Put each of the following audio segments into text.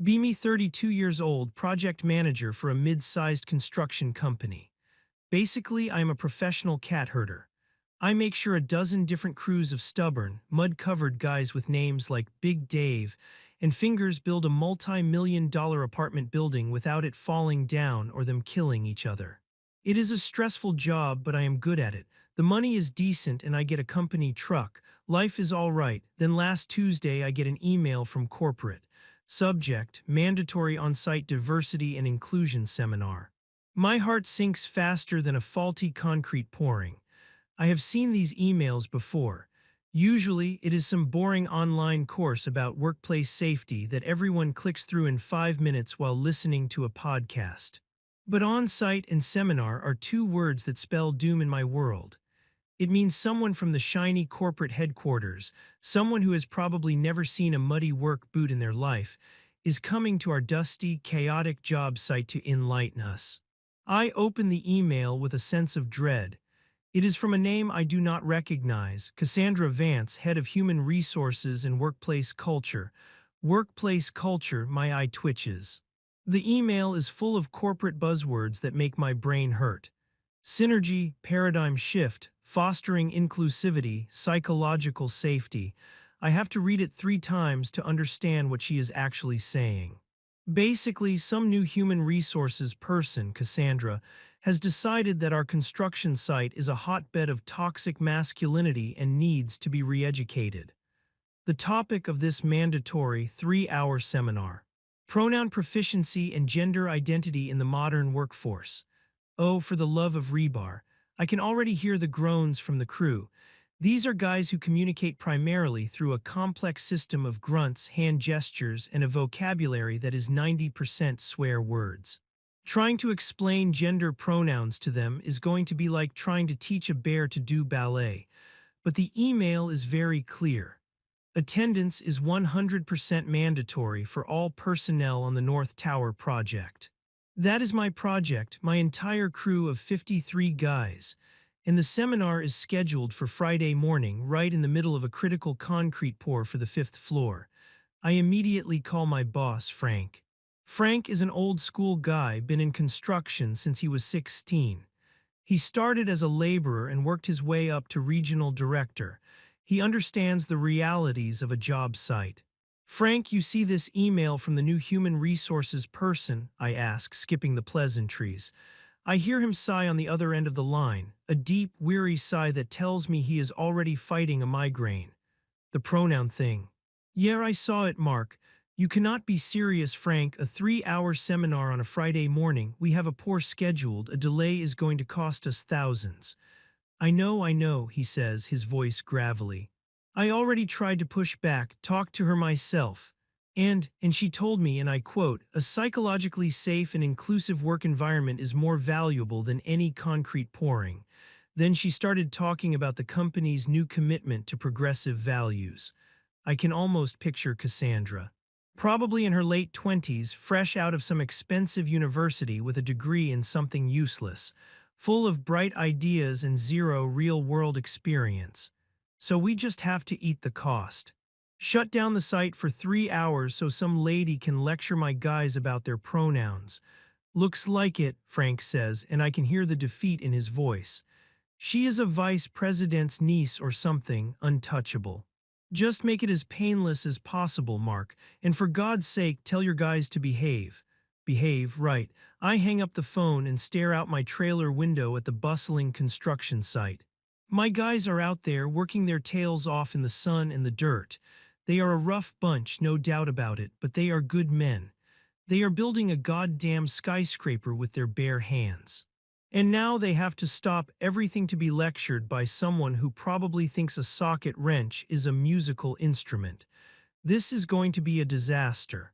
Be me 32 years old, project manager for a mid-sized construction company. Basically, I am a professional cat herder. I make sure a dozen different crews of stubborn, mud-covered guys with names like Big Dave and Fingers build a multi-million-dollar apartment building without it falling down or them killing each other. It is a stressful job, but I am good at it. The money is decent and I get a company truck. Life is all right. Then last Tuesday I get an email from corporate. Subject: Mandatory on-site diversity and inclusion seminar. My heart sinks faster than a faulty concrete pouring. I have seen these emails before. Usually, it is some boring online course about workplace safety that everyone clicks through in 5 minutes while listening to a podcast. But on-site and seminar are two words that spell doom in my world. It means someone from the shiny corporate headquarters, someone who has probably never seen a muddy work boot in their life, is coming to our dusty, chaotic job site to enlighten us. I open the email with a sense of dread. It is from a name I do not recognize, Cassandra Vance, head of human resources and workplace culture. Workplace culture, my eye twitches. The email is full of corporate buzzwords that make my brain hurt. Synergy, paradigm shift, fostering inclusivity, psychological safety. I have to read it 3 times to understand what she is actually saying. Basically, some new human resources person, Cassandra, has decided that our construction site is a hotbed of toxic masculinity and needs to be re-educated. The topic of this mandatory 3-hour seminar: pronoun proficiency and gender identity in the modern workforce. Oh, for the love of rebar. I can already hear the groans from the crew. These are guys who communicate primarily through a complex system of grunts, hand gestures, and a vocabulary that is 90% swear words. Trying to explain gender pronouns to them is going to be like trying to teach a bear to do ballet. But the email is very clear. Attendance is 100% mandatory for all personnel on the North Tower project. That is my project, my entire crew of 53 guys, and the seminar is scheduled for Friday morning, right in the middle of a critical concrete pour for the 5th floor. I immediately call my boss, Frank. Frank is an old-school guy, been in construction since he was 16. He started as a laborer and worked his way up to regional director. He understands the realities of a job site. Frank, you see this email from the new human resources person? I ask, skipping the pleasantries. I hear him sigh on the other end of the line, a deep, weary sigh that tells me he is already fighting a migraine. The pronoun thing. Yeah, I saw it, Mark. You cannot be serious, Frank. A 3-hour seminar on a Friday morning. We have a poor scheduled. A delay is going to cost us thousands. I know, he says, his voice gravelly. I already tried to push back, talk to her myself. And she told me, and I quote, a psychologically safe and inclusive work environment is more valuable than any concrete pouring. Then she started talking about the company's new commitment to progressive values. I can almost picture Cassandra. Probably in her late 20s, fresh out of some expensive university with a degree in something useless, full of bright ideas and zero real-world experience. So we just have to eat the cost. Shut down the site for 3 hours so some lady can lecture my guys about their pronouns. Looks like it, Frank says, and I can hear the defeat in his voice. She is a vice president's niece or something, untouchable. Just make it as painless as possible, Mark, and for God's sake tell your guys to behave. Behave, right. I hang up the phone and stare out my trailer window at the bustling construction site. My guys are out there working their tails off in the sun and the dirt. They are a rough bunch, no doubt about it, but they are good men. They are building a goddamn skyscraper with their bare hands. And now they have to stop everything to be lectured by someone who probably thinks a socket wrench is a musical instrument. This is going to be a disaster.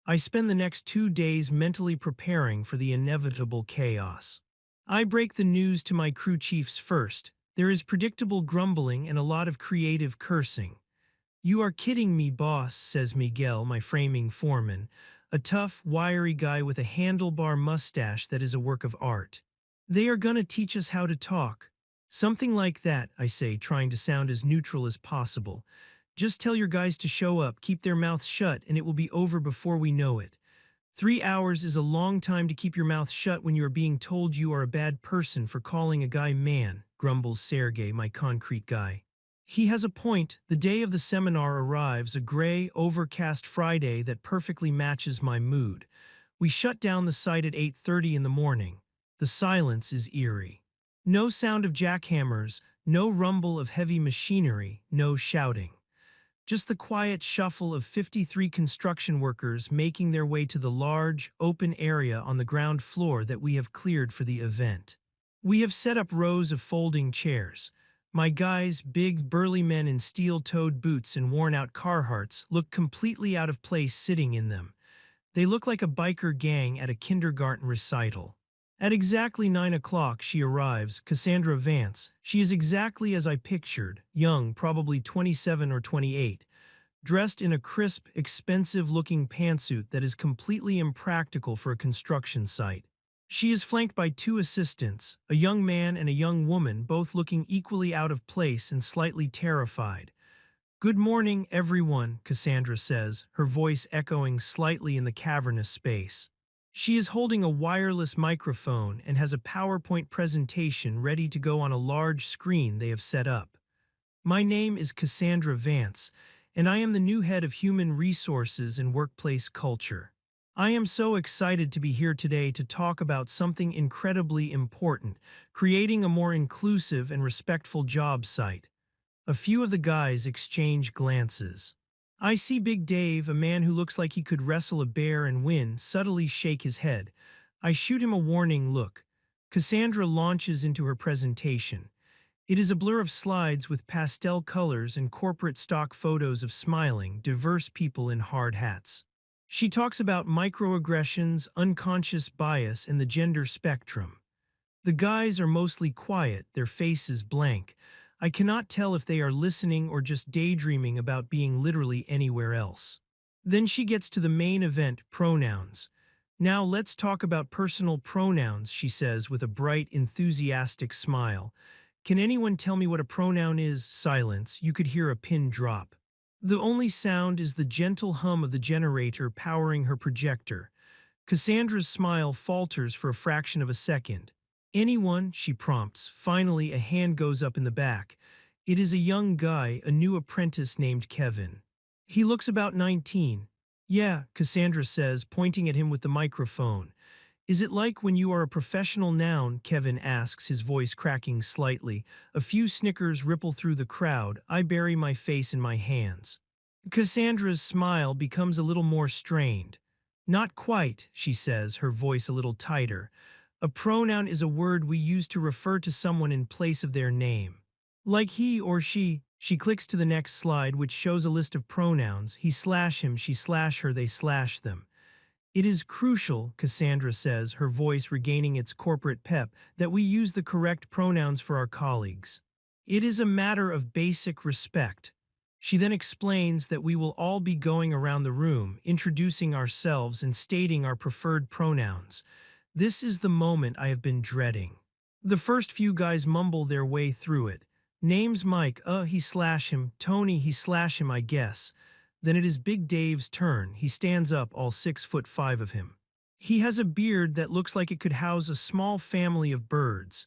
I spend the next 2 days mentally preparing for the inevitable chaos. I break the news to my crew chiefs first. There is predictable grumbling and a lot of creative cursing. You are kidding me, boss, says Miguel, my framing foreman, a tough, wiry guy with a handlebar mustache that is a work of art. They are gonna teach us how to talk. Something like that, I say, trying to sound as neutral as possible. Just tell your guys to show up, keep their mouths shut, and it will be over before we know it. 3 hours is a long time to keep your mouth shut when you are being told you are a bad person for calling a guy man, grumbles Sergey, my concrete guy. He has a point. The day of the seminar arrives, a gray, overcast Friday that perfectly matches my mood. We shut down the site at 8:30 in the morning. The silence is eerie. No sound of jackhammers, no rumble of heavy machinery, no shouting. Just the quiet shuffle of 53 construction workers making their way to the large, open area on the ground floor that we have cleared for the event. We have set up rows of folding chairs. My guys, big, burly men in steel-toed boots and worn-out Carhartts, look completely out of place sitting in them. They look like a biker gang at a kindergarten recital. At exactly 9 o'clock she arrives, Cassandra Vance. She is exactly as I pictured, young, probably 27 or 28, dressed in a crisp, expensive-looking pantsuit that is completely impractical for a construction site. She is flanked by two assistants, a young man and a young woman, both looking equally out of place and slightly terrified. "Good morning, everyone," Cassandra says, her voice echoing slightly in the cavernous space. She is holding a wireless microphone and has a PowerPoint presentation ready to go on a large screen they have set up. "My name is Cassandra Vance, and I am the new head of Human Resources and Workplace Culture. I am so excited to be here today to talk about something incredibly important, creating a more inclusive and respectful job site." A few of the guys exchange glances. I see Big Dave, a man who looks like he could wrestle a bear and win, subtly shake his head. I shoot him a warning look. Cassandra launches into her presentation. It is a blur of slides with pastel colors and corporate stock photos of smiling, diverse people in hard hats. She talks about microaggressions, unconscious bias, and the gender spectrum. The guys are mostly quiet, their faces blank. I cannot tell if they are listening or just daydreaming about being literally anywhere else. Then she gets to the main event, pronouns. "Now let's talk about personal pronouns," she says with a bright, enthusiastic smile. "Can anyone tell me what a pronoun is?" Silence. You could hear a pin drop. The only sound is the gentle hum of the generator powering her projector. Cassandra's smile falters for a fraction of a second. "Anyone?" she prompts. Finally, a hand goes up in the back. It is a young guy, a new apprentice named Kevin. He looks about 19. "Yeah," Cassandra says, pointing at him with the microphone. "Is it like when you are a professional noun?" Kevin asks, his voice cracking slightly. A few snickers ripple through the crowd. I bury my face in my hands. Cassandra's smile becomes a little more strained. "Not quite," she says, her voice a little tighter. "A pronoun is a word we use to refer to someone in place of their name. Like he or she." She clicks to the next slide, which shows a list of pronouns. He slash him, she slash her, they slash them. "It is crucial," Cassandra says, her voice regaining its corporate pep, "that we use the correct pronouns for our colleagues. It is a matter of basic respect." She then explains that we will all be going around the room, introducing ourselves and stating our preferred pronouns. This is the moment I have been dreading. The first few guys mumble their way through it. "Name's Mike, he slash him, Tony, he slash him, I guess." Then it is Big Dave's turn. He stands up, all 6'5" of him. He has a beard that looks like it could house a small family of birds.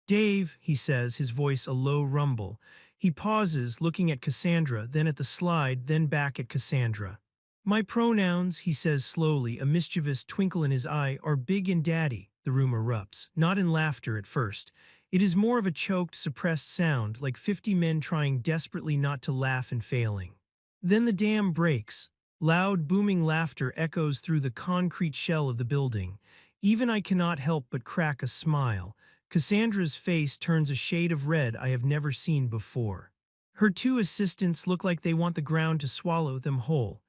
"Dave," he says, his voice a low rumble. He pauses, looking at Cassandra, then at the slide, then back at Cassandra. "My pronouns," he says slowly, a mischievous twinkle in his eye, "are big and daddy." The room erupts, not in laughter at first. It is more of a choked, suppressed sound, like 50 men trying desperately not to laugh and failing. Then the dam breaks. Loud, booming laughter echoes through the concrete shell of the building. Even I cannot help but crack a smile. Cassandra's face turns a shade of red I have never seen before. Her two assistants look like they want the ground to swallow them whole.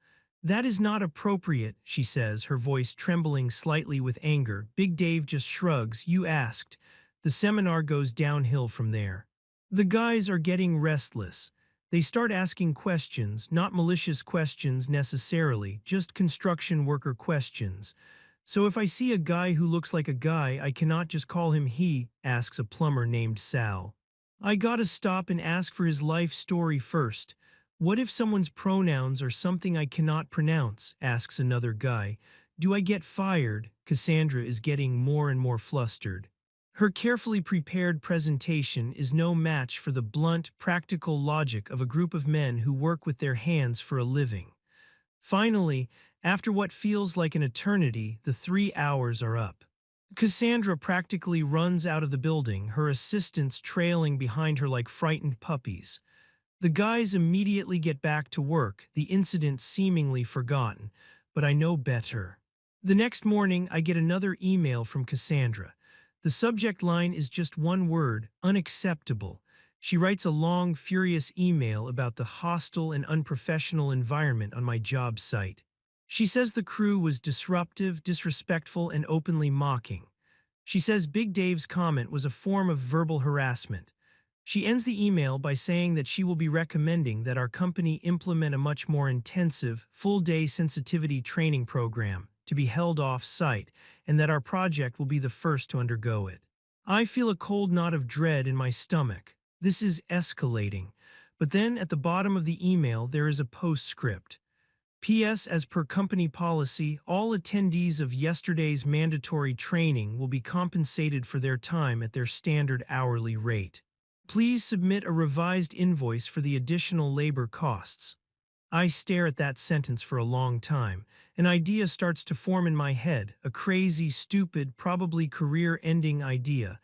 "That is not appropriate," she says, her voice trembling slightly with anger. Big Dave just shrugs. "You asked." The seminar goes downhill from there. The guys are getting restless. They start asking questions, not malicious questions necessarily, just construction worker questions. "So if I see a guy who looks like a guy, I cannot just call him he?" asks a plumber named Sal. "I gotta stop and ask for his life story first. What if someone's pronouns are something I cannot pronounce? Asks another guy. Do I get fired? Cassandra is getting more and more flustered. Her carefully prepared presentation is no match for the blunt, practical logic of a group of men who work with their hands for a living. Finally, after what feels like an eternity, the 3 hours are up. Cassandra practically runs out of the building, her assistants trailing behind her like frightened puppies. The guys immediately get back to work, the incident seemingly forgotten, but I know better. The next morning, I get another email from Cassandra. The subject line is just one word: unacceptable. She writes a long, furious email about the hostile and unprofessional environment on my job site. She says the crew was disruptive, disrespectful, and openly mocking. She says Big Dave's comment was a form of verbal harassment. She ends the email by saying that she will be recommending that our company implement a much more intensive, full-day sensitivity training program to be held off-site, and that our project will be the first to undergo it. I feel a cold knot of dread in my stomach. This is escalating. But then at the bottom of the email there is a postscript. P.S. As per company policy, all attendees of yesterday's mandatory training will be compensated for their time at their standard hourly rate. Please submit a revised invoice for the additional labor costs. I stare at that sentence for a long time. An idea starts to form in my head, a crazy, stupid, probably career-ending idea.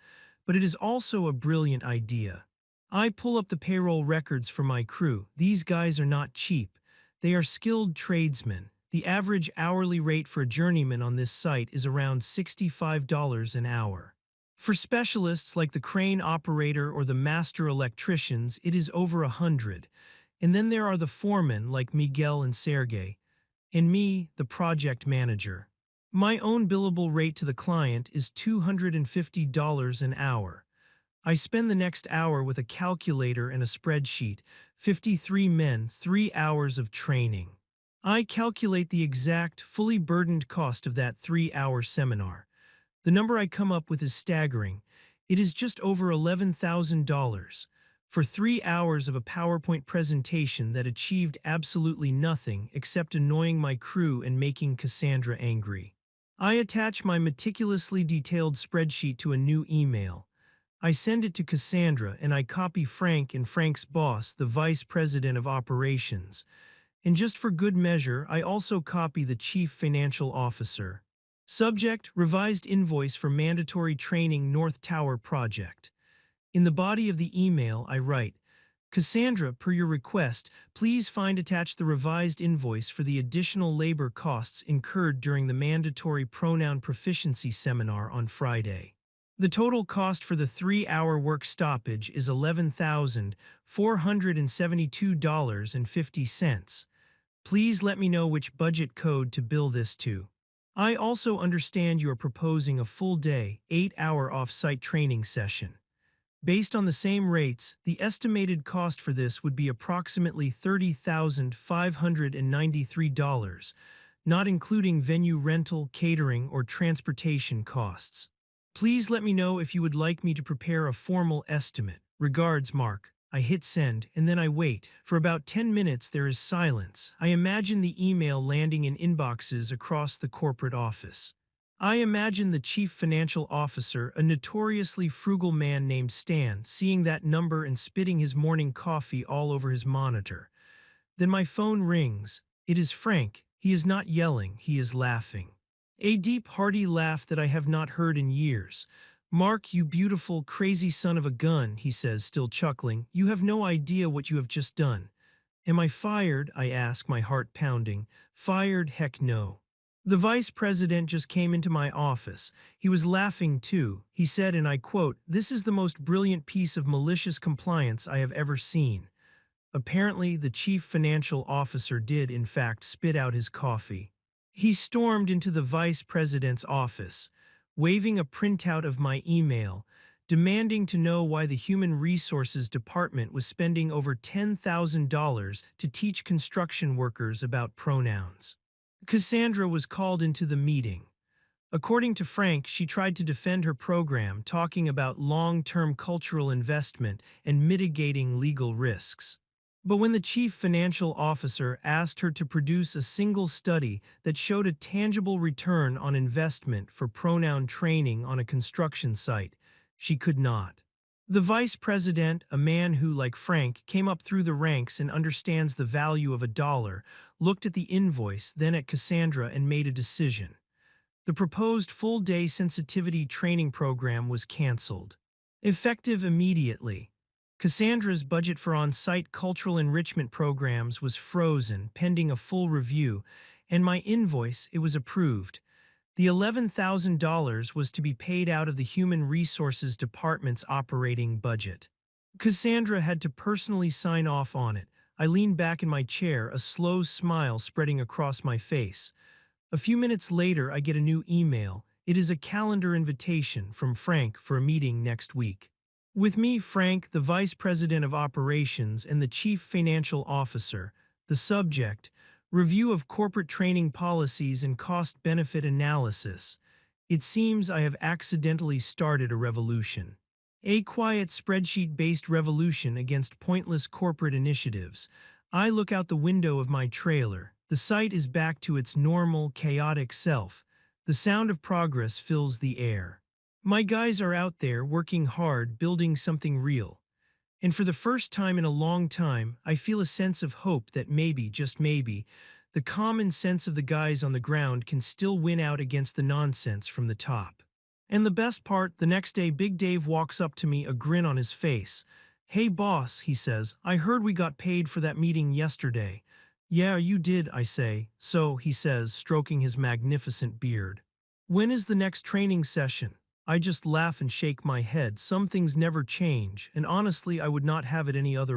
But it is also a brilliant idea. I pull up the payroll records for my crew. These guys are not cheap. They are skilled tradesmen. The average hourly rate for a journeyman on this site is around $65 an hour. For specialists like the crane operator or the master electricians, it is over 100. And then there are the foremen like Miguel and Sergey. And me, the project manager. My own billable rate to the client is $250 an hour. I spend the next hour with a calculator and a spreadsheet. 53 men, 3 hours of training. I calculate the exact, fully burdened cost of that 3-hour seminar. The number I come up with is staggering. It is just over $11,000 for 3 hours of a PowerPoint presentation that achieved absolutely nothing except annoying my crew and making Cassandra angry. I attach my meticulously detailed spreadsheet to a new email. I send it to Cassandra and I copy Frank and Frank's boss, the vice president of operations. And just for good measure, I also copy the chief financial officer. Subject: revised invoice for mandatory training North Tower project. In the body of the email, I write, Cassandra, per your request, please find attached the revised invoice for the additional labor costs incurred during the mandatory pronoun proficiency seminar on Friday. The total cost for the 3-hour work stoppage is $11,472.50. Please let me know which budget code to bill this to. I also understand you are proposing a full-day, 8-hour off-site training session. Based on the same rates, the estimated cost for this would be approximately $30,593, not including venue rental, catering, or transportation costs. Please let me know if you would like me to prepare a formal estimate. Regards, Mark. I hit send, and then I wait. For about 10 minutes there is silence. I imagine the email landing in inboxes across the corporate office. I imagine the chief financial officer, a notoriously frugal man named Stan, seeing that number and spitting his morning coffee all over his monitor. Then my phone rings. It is Frank. He is not yelling, he is laughing. A deep, hearty laugh that I have not heard in years. Mark, you beautiful, crazy son of a gun, he says, still chuckling. You have no idea what you have just done. Am I fired? I ask, my heart pounding. Fired? Heck no. The vice president just came into my office. He was laughing too. He said, and I quote, "This is the most brilliant piece of malicious compliance I have ever seen." Apparently, the chief financial officer did, in fact, spit out his coffee. He stormed into the vice president's office, waving a printout of my email, demanding to know why the Human Resources Department was spending over $10,000 to teach construction workers about pronouns. Cassandra was called into the meeting. According to Frank, she tried to defend her program, talking about long-term cultural investment and mitigating legal risks. But when the chief financial officer asked her to produce a single study that showed a tangible return on investment for pronoun training on a construction site, she could not. The vice president, a man who, like Frank, came up through the ranks and understands the value of a dollar, looked at the invoice, then at Cassandra, and made a decision. The proposed full-day sensitivity training program was canceled. Effective immediately. Cassandra's budget for on-site cultural enrichment programs was frozen pending a full review, and my invoice, it was approved. The $11,000 was to be paid out of the Human Resources Department's operating budget. Cassandra had to personally sign off on it. I leaned back in my chair, a slow smile spreading across my face. A few minutes later, I get a new email. It is a calendar invitation from Frank for a meeting next week. With me, Frank, the Vice President of Operations and the Chief Financial Officer. The subject, Review of Corporate Training Policies and Cost-Benefit Analysis. It seems I have accidentally started a revolution. A quiet spreadsheet-based revolution against pointless corporate initiatives. I look out the window of my trailer. The site is back to its normal, chaotic self. The sound of progress fills the air. My guys are out there working hard, building something real. And for the first time in a long time, I feel a sense of hope that maybe, just maybe, the common sense of the guys on the ground can still win out against the nonsense from the top. And the best part, the next day Big Dave walks up to me, a grin on his face. "Hey boss," he says, "I heard we got paid for that meeting yesterday." "Yeah, you did," I say. "So," he says, stroking his magnificent beard. "When is the next training session?" I just laugh and shake my head. Some things never change, and honestly, I would not have it any other way.